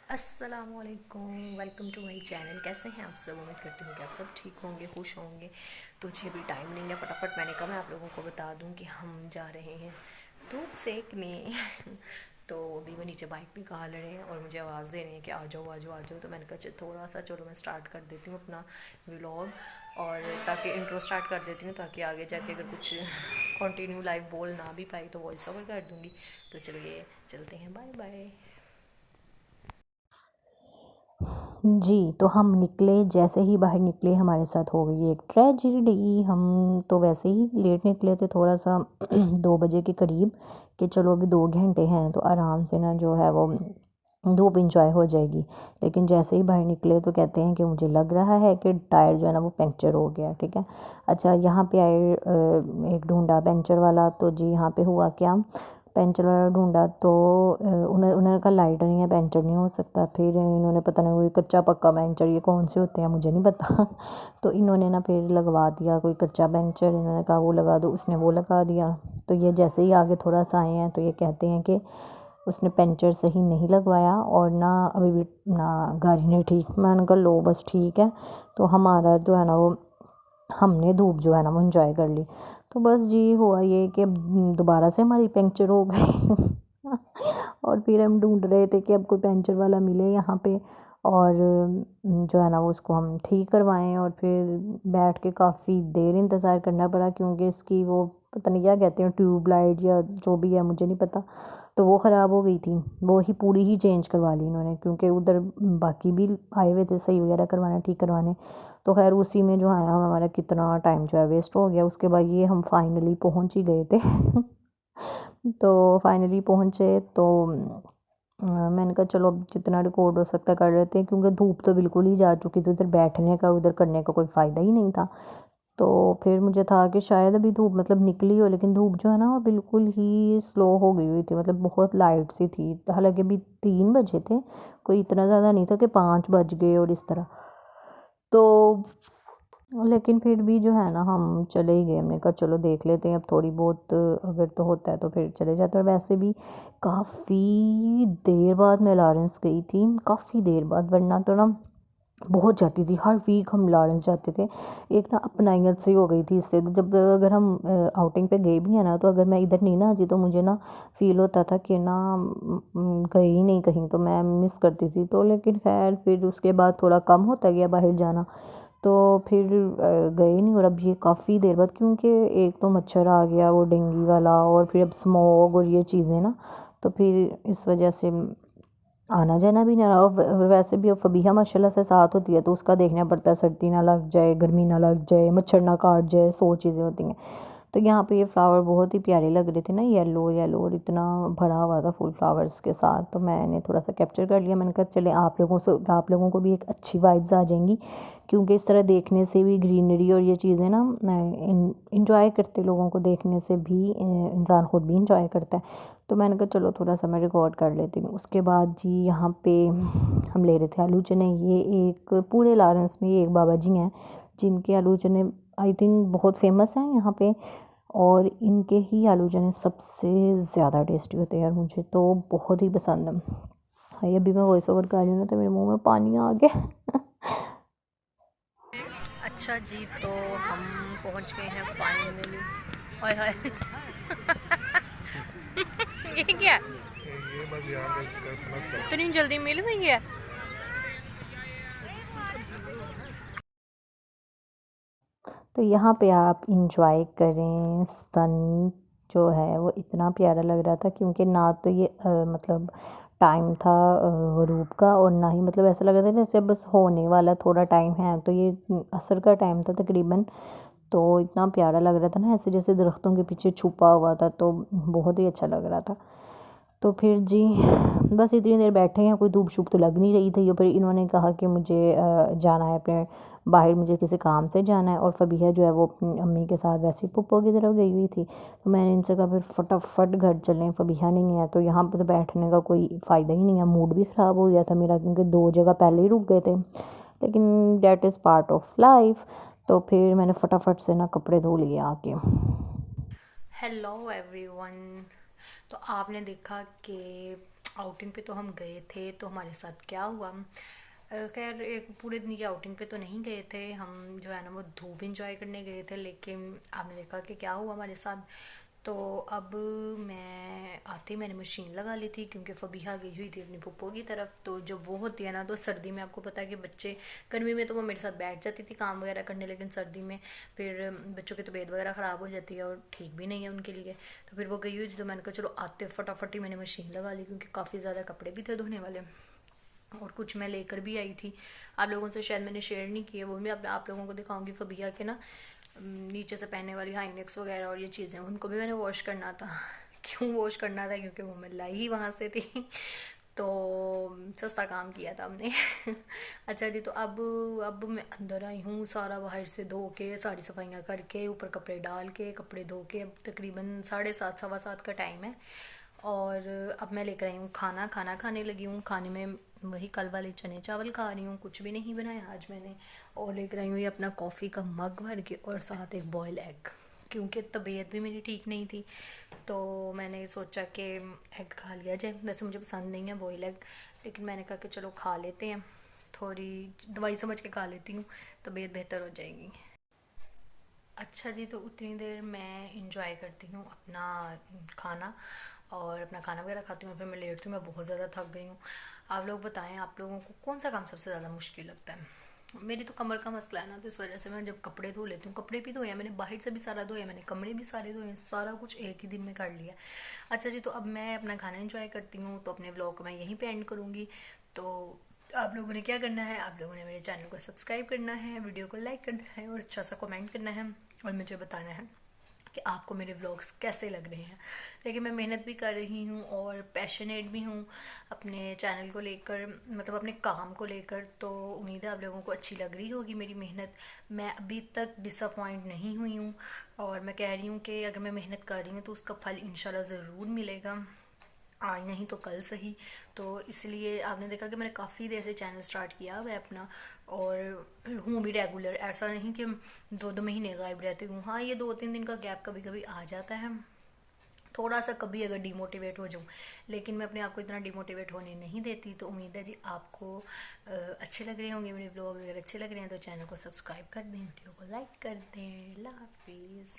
अस्सलामुअलैकुम, welcome to my channel. कैसे हैं आप सब? उम्मीद करती हूँ कि आप सब ठीक होंगे, खुश होंगे। तो मुझे भी टाइम नहीं है, फटाफट मैंने कहा मैं आप लोगों को बता दूँ कि हम जा रहे हैं धूप सेकने। तो अभी वो नीचे बाइक निकाल रहे हैं और मुझे आवाज़ दे रहे हैं कि आ जाओ आ जाओ आ जाओ। तो मैंने कहा थोड़ा सा चलो मैं स्टार्ट कर देती हूँ अपना व्लॉग, और ताकि इंट्रो स्टार्ट कर देती हूँ ताकि आगे जाके अगर कुछ कंटिन्यू लाइव बोल ना भी पाई तो वॉइस ओवर कर दूँगी। तो चलिए चलते हैं, बाय बाय। जी, तो हम निकले, जैसे ही बाहर निकले हमारे साथ हो गई एक ट्रेजेडी। हम तो वैसे ही लेट निकले थे थोड़ा-सा 2 बजे के करीब, कि चलो अभी 2 घंटे हैं तो आराम से ना जो है वो धूप एन्जॉय हो जाएगी। लेकिन जैसे ही बाहर निकले तो कहते हैं कि मुझे लग रहा है कि टायर जो है ना वो पंक्चर हो गया, ठीक है। अच्छा, यहाँ पे आए एक ढूँढा पंचर वाला, तो जी यहाँ पे हुआ क्या, पंचर वाला ढूंढा तो उन्होंने कहा लाइटर नहीं है, पंचर नहीं हो सकता। फिर इन्होंने पता नहीं कोई कच्चा पक्का पंचर, ये कौन से होते हैं मुझे नहीं पता। तो इन्होंने ना फिर लगवा दिया कोई कच्चा पंचर, इन्होंने कहा वो लगा दो, उसने वो लगा दिया। तो ये जैसे ही आगे थोड़ा सा आए हैं तो ये कहते हैं कि उसने पंचर सही नहीं लगवाया और ना अभी भी ना गाड़ी नहीं ठीक। मैंने कहा लो बस ठीक है। तो हमारा जो है ना वो, हमने धूप जो है ना वो इंजॉय कर ली। तो बस जी हुआ ये कि अब दोबारा से हमारी पंक्चर हो गई। और फिर हम ढूंढ रहे थे कि अब कोई पंचर वाला मिले यहाँ पे, और जो है ना वो उसको हम ठीक करवाएं। और फिर बैठ के काफ़ी देर इंतज़ार करना पड़ा, क्योंकि इसकी वो पता नहीं क्या कहते हैं, ट्यूबलाइट या जो भी है मुझे नहीं पता, तो वो ख़राब हो गई थी। वो ही पूरी ही चेंज करवा ली इन्होंने, क्योंकि उधर बाकी भी आए हुए थे सही वगैरह करवाने, ठीक करवाने। तो खैर उसी में जो है हमारा कितना टाइम जो है वेस्ट हो गया। उसके बाद ये हम फाइनली पहुंच ही गए थे। तो फाइनली पहुंचे तो मैंने कहा चलो अब जितना रिकॉर्ड हो सकता कर लेते हैं, क्योंकि धूप तो बिल्कुल ही जा चुकी थी, उधर बैठने का उधर करने का कोई फ़ायदा ही नहीं था। तो फिर मुझे था कि शायद अभी धूप मतलब निकली हो, लेकिन धूप जो है ना वो बिल्कुल ही स्लो हो गई हुई थी, मतलब बहुत लाइट सी थी। हालांकि अभी 3 बजे थे, कोई इतना ज़्यादा नहीं था कि 5 बज गए और इस तरह। तो लेकिन फिर भी जो है ना हम चले ही गए। हमने कहा चलो देख लेते हैं, अब थोड़ी बहुत अगर तो होता है तो फिर चले जाते हैं। और वैसे भी काफ़ी देर बाद मैं लॉरेंस गई थी, काफ़ी देर बाद, वरना तो ना बहुत जाती थी, हर वीक हम लॉरेंस जाते थे। एक ना अपनाइत सी हो गई थी इससे। तो जब अगर हम आउटिंग पे गए भी हैं ना, तो अगर मैं इधर नहीं ना आती तो मुझे ना फील होता था कि ना गए ही नहीं कहीं, तो मैं मिस करती थी। तो लेकिन खैर फिर उसके बाद थोड़ा कम होता गया बाहर जाना, तो फिर गए नहीं। और अब ये काफ़ी देर बाद, क्योंकि एक तो मच्छर आ गया वो डेंगू वाला, और फिर अब स्मोग और ये चीज़ें ना, तो फिर इस वजह से आना जाना भी नहीं रहा। और वैसे भी अब फबीहा माशाल्लाह से साथ होती है, तो उसका देखना पड़ता है सर्दी ना लग जाए, गर्मी ना लग जाए, मच्छर ना काट जाए, 100 चीज़ें होती हैं। तो यहाँ पे ये फ्लावर बहुत ही प्यारे लग रहे थे ना, येलो येलो, और इतना भरा हुआ था फुल फ्लावर्स के साथ। तो मैंने थोड़ा सा कैप्चर कर लिया। मैंने कहा चले आप लोगों को भी एक अच्छी वाइब्स आ जाएंगी, क्योंकि इस तरह देखने से भी ग्रीनरी और ये चीज़ें ना इंजॉय करते, लोगों को देखने से भी इंसान ख़ुद भी इंजॉय करता है। तो मैंने कहा चलो थोड़ा सा मैं रिकॉर्ड कर लेती हूँ। उसके बाद जी यहाँ पे हम ले रहे थे आलू चने। ये एक पूरे लॉरेंस में ये एक बाबा जी हैं जिनके आलू चने आई थिंक बहुत फेमस हैं यहाँ पे, और इनके ही आलू चने सबसे ज़्यादा टेस्टी होते हैं यार, मुझे तो बहुत ही पसंद है। हाय, अभी मैं वॉइस ओवर कर रही हूँ ना तो मेरे मुंह में पानी आ गया। अच्छा जी, तो हम पहुंच गए हैं फाइनली। हाय हाय। ये क्या, ये बस यहाँ पे इसका इतना स्टेप। इतनी जल्दी मिल गई है? तो यहाँ पे आप इंजॉय करें। सन जो है वो इतना प्यारा लग रहा था, क्योंकि ना तो ये मतलब टाइम था ग़ुरूब का, और ना ही मतलब ऐसा लग रहा था जैसे बस होने वाला थोड़ा टाइम है। तो ये असर का टाइम था तकरीबन। तो इतना प्यारा लग रहा था ना, ऐसे जैसे दरख्तों के पीछे छुपा हुआ था, तो बहुत ही अच्छा लग रहा था। तो फिर जी बस इतनी देर बैठे हैं, कोई धूप शूप तो लग नहीं रही थी। फिर इन्होंने कहा कि मुझे जाना है अपने बाहर, मुझे किसी काम से जाना है। और फबीहा जो है वो अपनी अम्मी के साथ वैसे ही पुप्पो की तरफ गई हुई थी। तो मैंने इनसे कहा फिर फटाफट घर चलें, फबीहा नहीं है तो यहाँ पर तो बैठने का कोई फ़ायदा ही नहीं है। मूड भी ख़राब हो गया था मेरा, क्योंकि 2 जगह पहले ही रुक गए थे, लेकिन that is part of life. तो फिर मैंने फटाफट से ना कपड़े धो लिए आके। Hello everyone. तो आपने देखा कि आउटिंग पे तो हम गए थे, तो हमारे साथ क्या हुआ, खैर एक पूरे दिन की आउटिंग पे तो नहीं गए थे हम, जो है ना वो धूप इंजॉय करने गए थे। लेकिन आपने देखा कि क्या हुआ हमारे साथ। तो अब मैं आते ही मैंने मशीन लगा ली थी, क्योंकि फबीहा गई हुई थी अपनी पप्पो की तरफ। तो जब वो होती है ना, तो सर्दी में आपको पता है कि बच्चे, गर्मी में तो वो मेरे साथ बैठ जाती थी काम वगैरह करने, लेकिन सर्दी में फिर बच्चों की तबीयत वगैरह ख़राब हो जाती है और ठीक भी नहीं है उनके लिए। तो फिर वो गई हुई थी, तो मैंने कहा चलो आते फटाफट ही मैंने मशीन लगा ली, क्योंकि काफ़ी ज़्यादा कपड़े भी थे धोने वाले और कुछ मैं लेकर भी आई थी। आप लोगों से शायद मैंने शेयर नहीं किए, वो भी आप लोगों को दिखाऊंगी। फबिया के ना नीचे से पहनने वाली हाई नेक्स वगैरह और ये चीज़ें, उनको भी मैंने वॉश करना था। क्यों वॉश करना था, क्योंकि वो मैं लाई ही वहाँ से थी। तो सस्ता काम किया था हमने। अच्छा जी, तो अब मैं अंदर आई हूँ, सारा बाहर से धो के सारी सफाइयाँ करके ऊपर कपड़े डाल के कपड़े धो के, अब तकरीबन 7:30 7:15 का टाइम है। और अब मैं लेकर आई हूँ खाना खाने लगी हूँ। खाने में वही कल वाले चने चावल खा रही हूँ, कुछ भी नहीं बनाया आज मैंने। और लेकर आई हूँ ये अपना कॉफ़ी का मग भर के, और साथ एक बॉयल एग, क्योंकि तबीयत भी मेरी ठीक नहीं थी। तो मैंने सोचा कि एग खा लिया जाए। वैसे मुझे पसंद नहीं है बॉयल एग, लेकिन मैंने कहा कि चलो खा लेते हैं, थोड़ी दवाई समझ के खा लेती हूँ, तबीयत बेहतर हो जाएगी। अच्छा जी, तो उतनी देर मैं इंजॉय करती हूँ अपना खाना, और अपना खाना वगैरह खाती हूँ, फिर मैं लेटती हूँ। मैं बहुत ज़्यादा थक गई हूँ। आप लोग बताएं, आप लोगों को कौन सा काम सबसे ज़्यादा मुश्किल लगता है। मेरी तो कमर का मसला है ना, तो इस वजह से मैं जब कपड़े धो लेती हूँ, कपड़े भी धोए, मैंने बाहर से भी सारा धोया, मैंने कमरे भी सारे धोए, सारा कुछ एक ही दिन में कर लिया। अच्छा जी, तो अब मैं अपना खाना इंजॉय करती हूँ, तो अपने व्लॉग को मैं यहीं पे एंड करूँगी। तो आप लोगों ने क्या करना है, आप लोगों ने मेरे चैनल को सब्सक्राइब करना है, वीडियो को लाइक करना है, और अच्छा सा कमेंट करना है, और मुझे बताना है कि आपको मेरे व्लॉग्स कैसे लग रहे हैं। देखिए, मैं मेहनत भी कर रही हूँ और पैशनेट भी हूँ अपने चैनल को लेकर, मतलब अपने काम को लेकर। तो उम्मीद है आप लोगों को अच्छी लग रही होगी मेरी मेहनत। मैं अभी तक डिसअपॉइंट नहीं हुई हूँ, और मैं कह रही हूँ कि अगर मैं मेहनत कर रही हूँ तो उसका फल इंशाल्लाह ज़रूर मिलेगा, आज नहीं तो कल सही। तो इसलिए आपने देखा कि मैंने काफ़ी देर से चैनल स्टार्ट किया हुआ है अपना, और हूँ भी रेगुलर, ऐसा नहीं कि 2-2 महीने गायब रहती हूँ। हाँ, ये 2-3 दिन का गैप कभी कभी आ जाता है, थोड़ा सा कभी अगर डिमोटिवेट हो जाऊँ, लेकिन मैं अपने आप को इतना डिमोटिवेट होने नहीं देती। तो उम्मीद है जी आपको अच्छे लग रहे होंगे मेरे ब्लॉग। अगर अच्छे लग रहे हैं तो चैनल को सब्सक्राइब कर दें, वीडियो को लाइक कर दें। अल्लाह हाफिज़।